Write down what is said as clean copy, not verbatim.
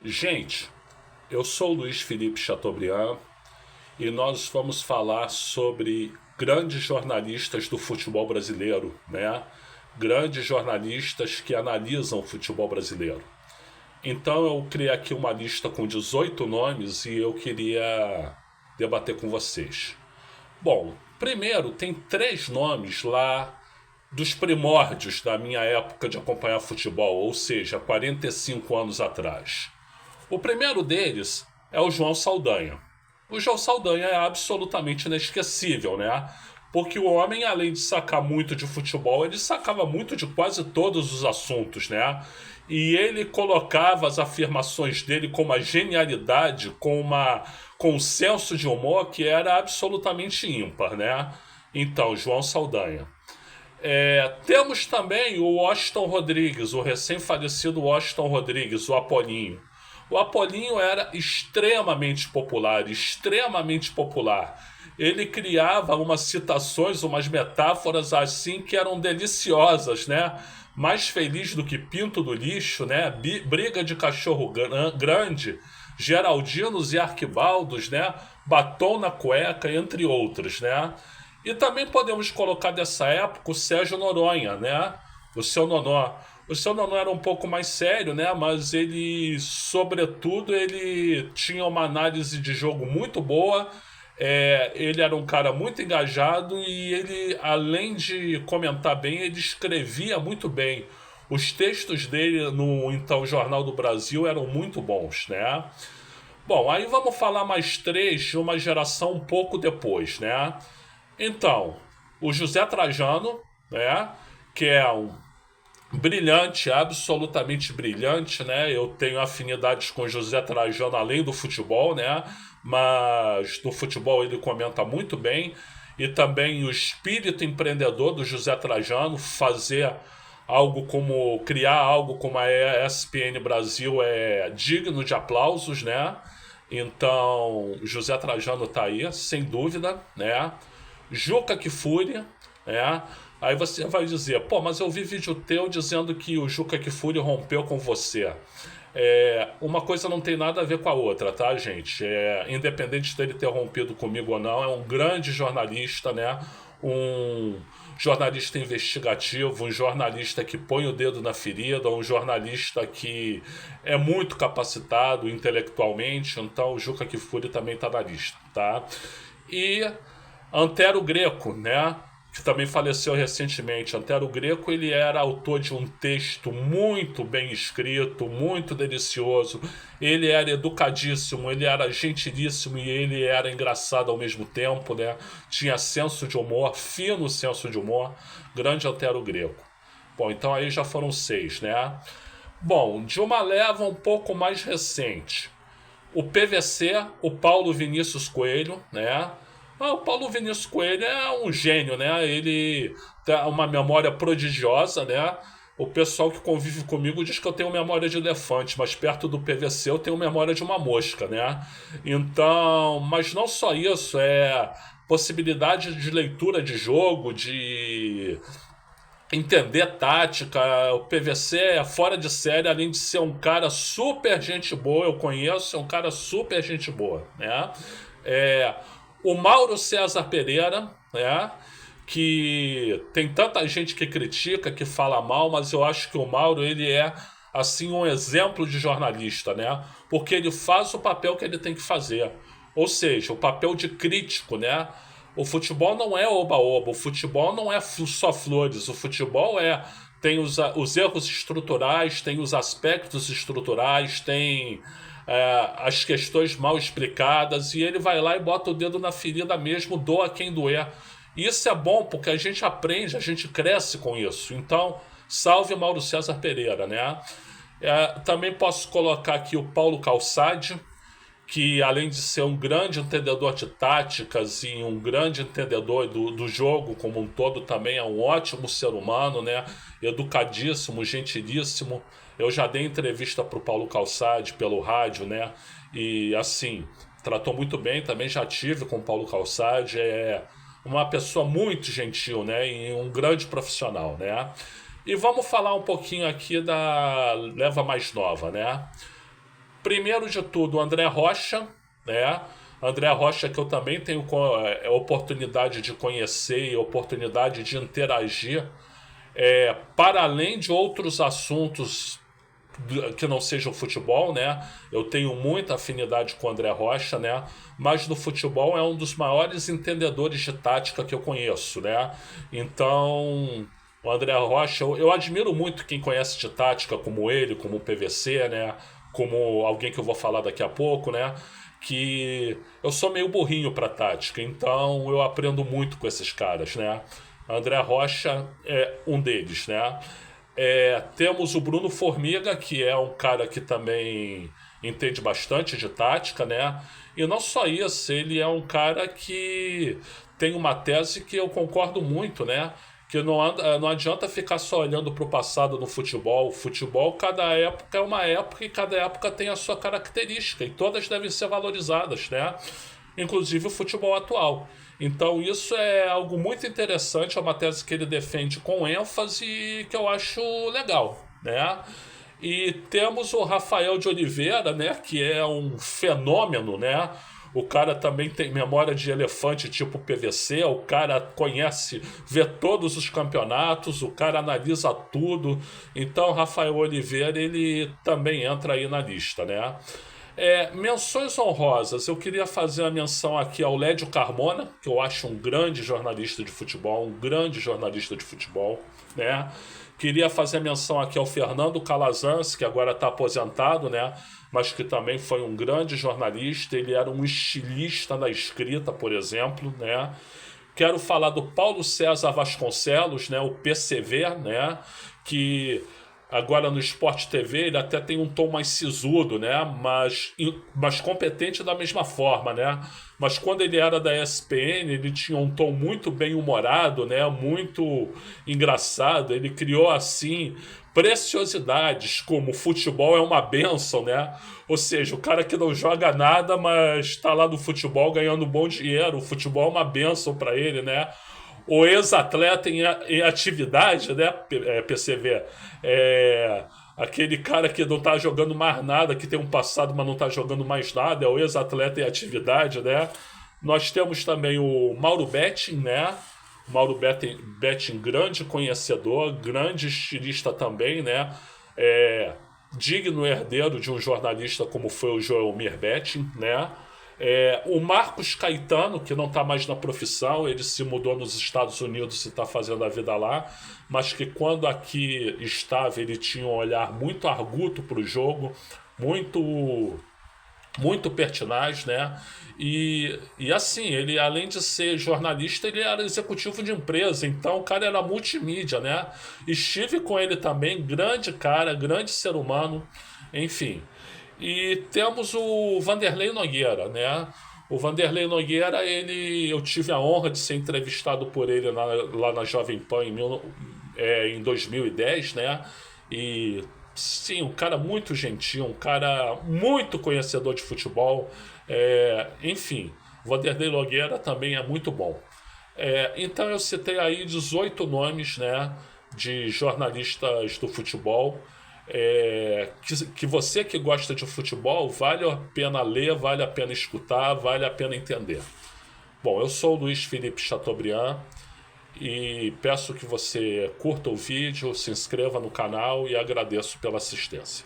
Gente, eu sou o Luiz Felipe Chateaubriand e nós vamos falar sobre grandes jornalistas do futebol brasileiro, né? Grandes jornalistas que analisam o futebol brasileiro. Então eu criei aqui uma lista com 18 nomes e eu queria debater com vocês. Bom, primeiro tem três nomes lá dos primórdios da minha época de acompanhar futebol, ou seja, 45 anos atrás. O primeiro deles é o João Saldanha. O João Saldanha é absolutamente inesquecível, né? Porque o homem, além de sacar muito de futebol, ele sacava muito de quase todos os assuntos, né? E ele colocava as afirmações dele com uma genialidade, com um senso de humor que era absolutamente ímpar, né? Então, João Saldanha. Temos também o Washington Rodrigues, o recém-falecido Washington Rodrigues, o Apolinho. O Apolinho era extremamente popular, extremamente popular. Ele criava umas citações, umas metáforas assim que eram deliciosas, né? Mais feliz do que pinto do lixo, né? Briga de cachorro grande, Geraldinos e Arquibaldos, né? Batom na cueca, entre outros, né? E também podemos colocar dessa época o Sérgio Noronha, né? O seu Nonó. O seu Nonó era um pouco mais sério, né? Mas ele, sobretudo, ele tinha uma análise de jogo muito boa. Ele era um cara muito engajado e ele, além de comentar bem, ele escrevia muito bem. Os textos dele no então Jornal do Brasil eram muito bons, né? Bom, aí vamos falar mais três de uma geração um pouco depois, né? Então, o José Trajano, né? Que é um brilhante, absolutamente brilhante, né? Eu tenho afinidades com José Trajano além do futebol, né? Mas no futebol ele comenta muito bem. E também o espírito empreendedor do José Trajano, criar algo como a ESPN Brasil é digno de aplausos, né? Então, José Trajano tá aí, sem dúvida, né? Juca Kfouri, né? Aí você vai dizer, pô, mas eu vi vídeo teu dizendo que o Juca Kfouri rompeu com você. Uma coisa não tem nada a ver com a outra, tá, gente? Independente dele ter rompido comigo ou não, é um grande jornalista, né? Um jornalista investigativo, um jornalista que põe o dedo na ferida, um jornalista que é muito capacitado intelectualmente, então o Juca Kfouri também tá na lista, tá? E Antero Greco, né? Que também faleceu recentemente. Antero Greco, ele era autor de um texto muito bem escrito, muito delicioso. Ele era educadíssimo, ele era gentilíssimo e ele era engraçado ao mesmo tempo, né? Tinha senso de humor, fino senso de humor. Grande Antero Greco. Bom, então aí já foram seis, né? Bom, de uma leva um pouco mais recente. O PVC, o Paulo Vinícius Coelho, né? O Paulo Vinícius Coelho é um gênio, né? Ele tem uma memória prodigiosa, né? O pessoal que convive comigo diz que eu tenho memória de elefante, mas perto do PVC eu tenho memória de uma mosca, né? Então, mas não só isso, possibilidade de leitura de jogo, de entender tática. O PVC é fora de série, além de ser um cara super gente boa, eu conheço, é um cara super gente boa, né? O Mauro César Pereira, né? Que tem tanta gente que critica, que fala mal, mas eu acho que o Mauro, ele é assim um exemplo de jornalista, né? Porque ele faz o papel que ele tem que fazer. Ou seja, o papel de crítico, né? O futebol não é oba-oba, o futebol não é só flores, o futebol tem os erros estruturais, tem os aspectos estruturais, tem as questões mal explicadas, e ele vai lá e bota o dedo na ferida mesmo, doa quem doer. E isso é bom porque a gente aprende, a gente cresce com isso. Então, salve Mauro César Pereira, né? Também posso colocar aqui o Paulo Calçade, que além de ser um grande entendedor de táticas e um grande entendedor do jogo como um todo, também é um ótimo ser humano, né? Educadíssimo, gentilíssimo. Eu já dei entrevista para o Paulo Calçade pelo rádio, né? E assim, tratou muito bem, também já tive com o Paulo Calçade. É uma pessoa muito gentil, né? E um grande profissional, né? E vamos falar um pouquinho aqui da leva mais nova, né? Primeiro de tudo, o André Rocha, né? André Rocha, que eu também tenho oportunidade de conhecer e oportunidade de interagir, para além de outros assuntos que não seja o futebol, né? Eu tenho muita afinidade com o André Rocha, né? Mas no futebol é um dos maiores entendedores de tática que eu conheço, né? Então, o André Rocha, eu admiro muito quem conhece de tática como ele, como o PVC, né? Como alguém que eu vou falar daqui a pouco, né? Que eu sou meio burrinho para tática, então eu aprendo muito com esses caras, né? André Rocha é um deles, né? Temos o Bruno Formiga, que é um cara que também entende bastante de tática, né? E não só isso, ele é um cara que tem uma tese que eu concordo muito, né? Que não adianta ficar só olhando para o passado no futebol. O futebol, cada época é uma época e cada época tem a sua característica e todas devem ser valorizadas, né? Inclusive o futebol atual. Então isso é algo muito interessante, é uma tese que ele defende com ênfase e que eu acho legal, né? E temos o Rafael de Oliveira, né, que é um fenômeno, né? O cara também tem memória de elefante tipo PVC, o cara conhece, vê todos os campeonatos, o cara analisa tudo. Então, Rafael Oliveira, ele também entra aí na lista, né? Menções honrosas, eu queria fazer a menção aqui ao Lédio Carmona, que eu acho um grande jornalista de futebol, né? Queria fazer a menção aqui ao Fernando Calazans, que agora está aposentado, né? Mas que também foi um grande jornalista, ele era um estilista na escrita, por exemplo, né? Quero falar do Paulo César Vasconcelos, né? O PCV, né? Que agora no Sport TV ele até tem um tom mais sisudo, né? Mas competente da mesma forma, né? Mas quando ele era da ESPN, ele tinha um tom muito bem humorado, né? Muito engraçado. Ele criou assim preciosidades como futebol é uma bênção, né? Ou seja, o cara que não joga nada, mas está lá no futebol ganhando bom dinheiro. O futebol é uma bênção para ele, né? O ex-atleta em atividade, né, PCV? Aquele cara que não tá jogando mais nada, que tem um passado, mas não tá jogando mais nada, é o ex-atleta em atividade, né? Nós temos também o Mauro Betting, né? Mauro Betting, grande conhecedor, grande estilista também, né? Digno herdeiro de um jornalista como foi o Joelmir Betting, né? O Marcos Caetano, que não está mais na profissão, ele se mudou nos Estados Unidos e está fazendo a vida lá, mas que quando aqui estava, ele tinha um olhar muito arguto para o jogo, muito pertinaz, né? E assim, ele além de ser jornalista, ele era executivo de empresa, então o cara era multimídia, né? Estive com ele também, grande cara, grande ser humano, enfim. E temos o Vanderlei Nogueira, né? O Vanderlei Nogueira, eu tive a honra de ser entrevistado por ele lá na Jovem Pan em 2010, né? E sim, um cara muito gentil, um cara muito conhecedor de futebol. Enfim, o Vanderlei Nogueira também é muito bom. Então eu citei aí 18 nomes, né, de jornalistas do futebol. Que você que gosta de futebol, vale a pena ler, vale a pena escutar, vale a pena entender. Bom, eu sou o Luiz Felipe Chateaubriand e peço que você curta o vídeo, se inscreva no canal e agradeço pela assistência.